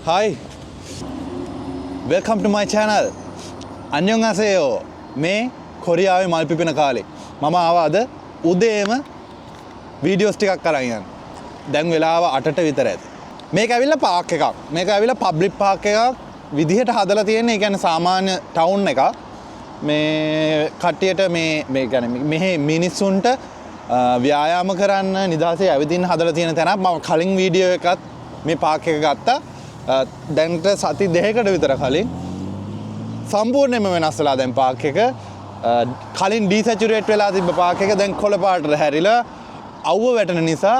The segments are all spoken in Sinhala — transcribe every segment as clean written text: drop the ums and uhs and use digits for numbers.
Hi, welcome to my channel. 안녕하세요. මේ කොරියාවේ මල් පිපෙන කාලේ මම ආවා අද උදේම වීඩියෝස් ටිකක් අරන් යන්න. දැන් වෙලාව 8ට විතර ඇති. මේක ඇවිල්ලා පාක් එකක්. මේක ඇවිල්ලා පබ්ලික් පාක් එකක් විදිහට හදලා තියෙන්නේ. ඒ කියන්නේ සාමාන්‍ය ටවුන් එකක්. මේ කට්ටියට මේ කියන්නේ මෙහි මිනිස්සුන්ට ව්‍යායාම කරන්න නිදහසේ ඇවිදින්න හදලා තියෙන තැනක්. මම කලින් වීඩියෝ එකත් මේ පාක් එක ගත්තා. දැන්ට සති දෙකකට විතර කලින් සම්පූර්ණයෙන්ම වෙනස් වෙලා දැන් පාක් එක. කලින් ඩීසැචුරේට් වෙලා තිබ්බ පාක් එක දැන් කොළ පාටට හැරිලා අවුව වැටෙන නිසා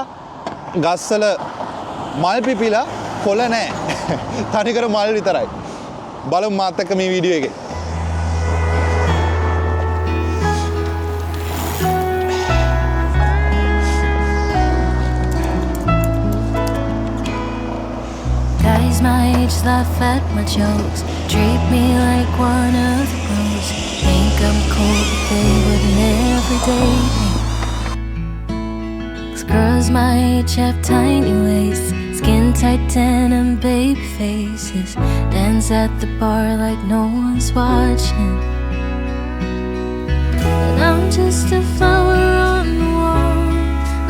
ගස්වල මල් පිපිලා කොළ නැහැ. තනිකර මල් විතරයි. බලමු මාත් එක්ක මේ වීඩියෝ එකේ. Guys my age laugh at my jokes, treat me like one of the bros. Think I'm cool, but they would never date me. 'Cause girls my age have tiny waists, skin tight denim, baby faces, dance at the bar like no one's watching. And I'm just a flower on the wall,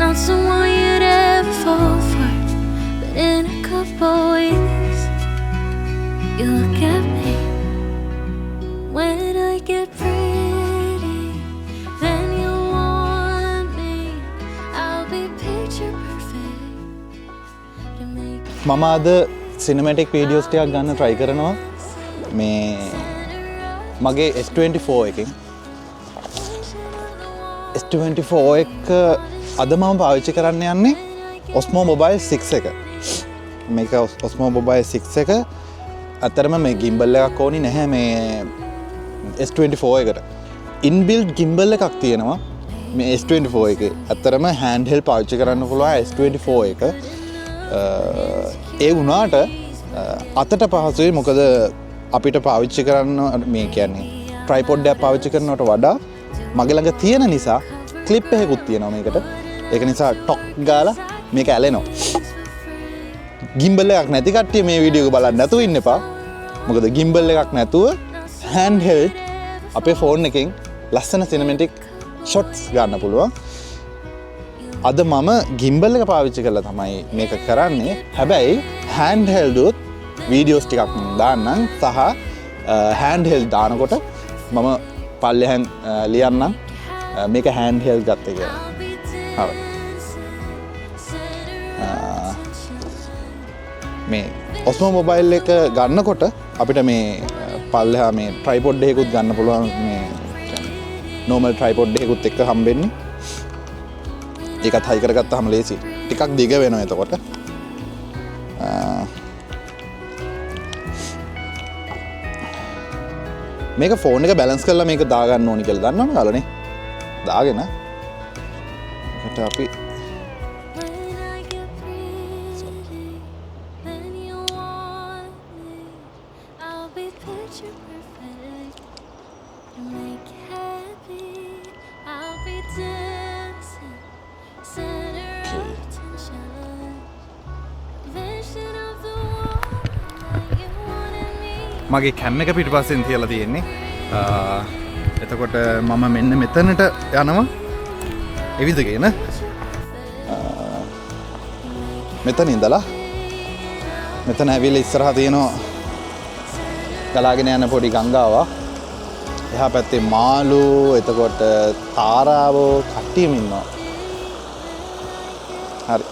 not someone you'd ever fall for. But in a couple weeks, you look at me. When I get pretty, then you want me. I'll be picture perfect to make you මම අද සිනමැටික් වීඩියෝස් ටිකක් ගන්න try කරනවා මේ මගේ S24 එකෙන්. S24 එක අද මම පාවිච්චි කරන්න යන්නේ Osmo Mobile 6 එක. මේක Osmo Mobile 6 එක අතරම මේ gimbal එකක් ඕනි නැහැ මේ S24 එකට. inbuilt gimbal එකක් තියෙනවා මේ S24 එකේ. අතරම handheld පාවිච්චි කරන්න පුළුවන් S24 එක. ඒ වුණාට අතට පහසුයි. මොකද අපිට පාවිච්චි කරන්න මේ කියන්නේ tripod එකක් පාවිච්චි කරනවට වඩා මගේ ළඟ තියෙන නිසා clip එකකුත් තියෙනවා මේකට. ඒක නිසා ටොක් ගාලා මේක ඇලෙනවා. gimbal එකක් නැති කට්ටිය මේ වීඩියෝ එක බලන්න නැතුව ඉන්න එපා. මොකද gimbal එකක් නැතුව handheld අපේ ෆෝන් එකෙන් ලස්සන cinematic shots ගන්න පුළුවන්. අද මම gimbal එක පාවිච්චි කරලා තමයි මේක කරන්නේ. හැබැයි handheld උත් වීඩියෝස් ටිකක් දාන්නම් සහ handheld දානකොට මම පල්ලෙහාන් ලියන්නම් මේක handheld ගත්තේ කියලා. හරි. මේ Osmo Mobile එක ගන්නකොට අපිට මේ පල්ලෙහා මේ tripod එකකුත් ගන්න පුළුවන්. මේ normal tripod එකකුත් එක්ක හම්බෙන්නේ. ඒකත් හයි කරගත්තාම ලේසි. ටිකක් දිග වෙනවා එතකොට. මේක ෆෝන් එක බැලන්ස් කරලා මේක දාගන්න ඕනි කියලා දන්නවනේ ගාලනේ. දාගෙන ඒකට අපි මගේ කැම් එක පිටිපස්සෙන් තියලා තියෙන්නේ. එතකොට මම මෙන්න මෙතනට යනවා එවිදගෙන මෙතන ඉඳලා මෙතන ඇවිල්ලා ඉස්සරහා තියෙනවා ගලාගෙන යන පොඩි ගංගාවක්. එහා පැත්තේ මාළු, එතකොට තාරාවෝ කට්ටියම ඉන්නවා. හරි.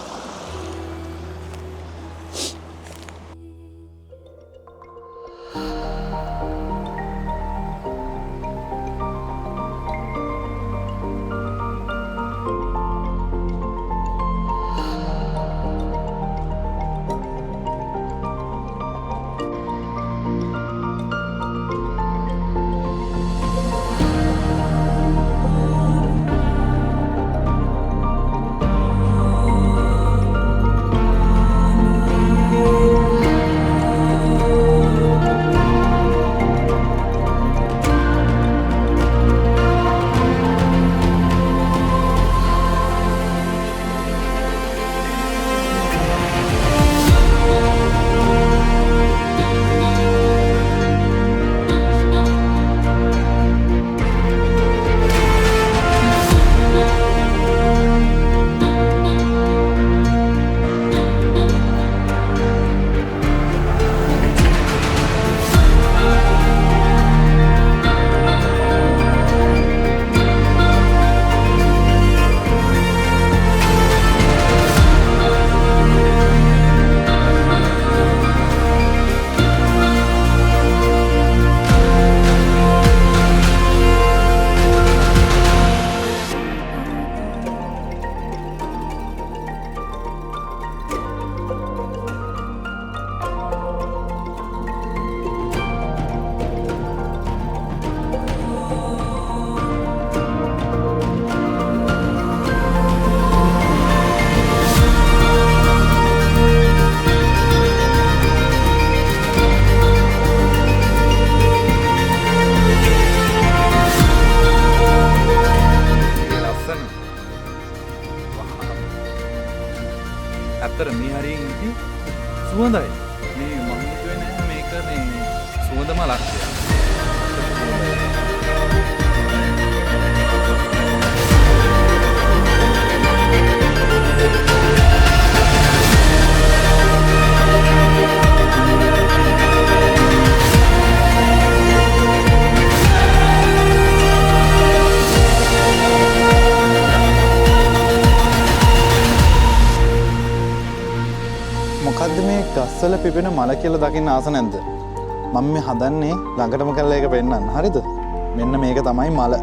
ඇත්තට මේ හරියෙන් ඉති සුවඳයි. මේ මම හිතුවේ නෑ මේක මේ සුවඳම ලක්ෂය. මොකද්ද මේ ගස්වල පිපෙන මල කියලා දකින්න ආස නැද්ද? මම මේ හදන්නේ ළඟටම කරලා ඒක පෙන්නන්න. හරිද? මෙන්න මේක තමයි මල.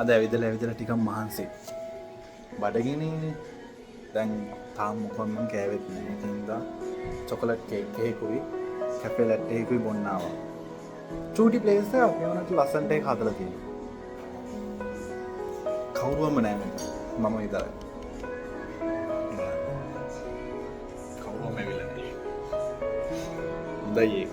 අද ඇවිදලා ටිකක් මහන්සි. බඩගිනිනේ. දැන් තාම මොකක්ද මම කෑවෙත් නෑ. ඒකින්ද චොකලට් කේක් එකකුයි කැෆේ ලැට් එකකුයි බොන්න ආවා. චූටි ප්ලේස් එක අපි වුණත් ලස්සනට ඒක හදලා තියෙනවා. කවුරුවම නෑ මේක. මම විතරයි. කවුරුවම ඇවිල්ලා නෑ. හොඳයි ඒක.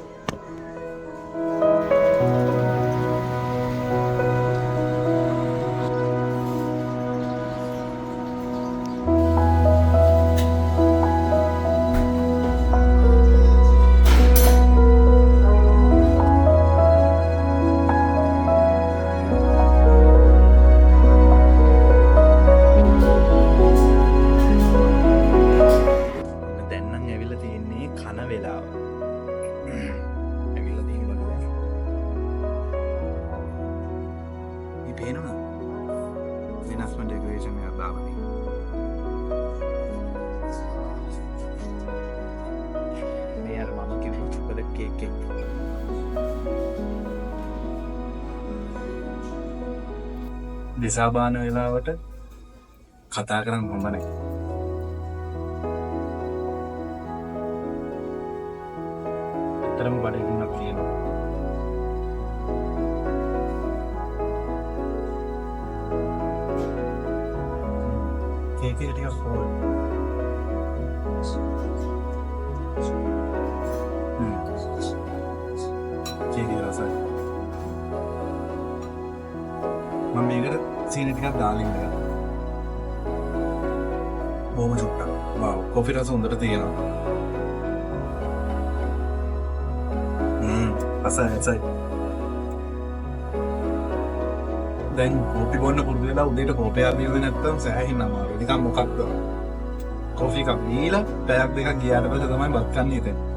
දිසාබාන වෙලාවට කතා කරන්න හොඳ නැහැ. ඇත්තටම බඩගින්නක් තියෙනවා. කේක් එක ටිකක් හොල්. කේක් එක රසයි. මම මේකට සීනි ටිකක් දාලා ඉන්නවා. බොහොම චුට්ටක්. වව් කොෆි රස හොඳට තියෙනවා. රසයි. දැන් කොෆි බොන්න පුරුදු වෙලා උදේට කෝපය අරගෙන නැත්තම් සෑහෙන්න අමාරුයි. නිකන් මොකක්ද? කොෆි එකක් දීලා පැයක් දෙකක් ගියාට පස්සේ තමයි බත් කන්න හිතෙන්නේ.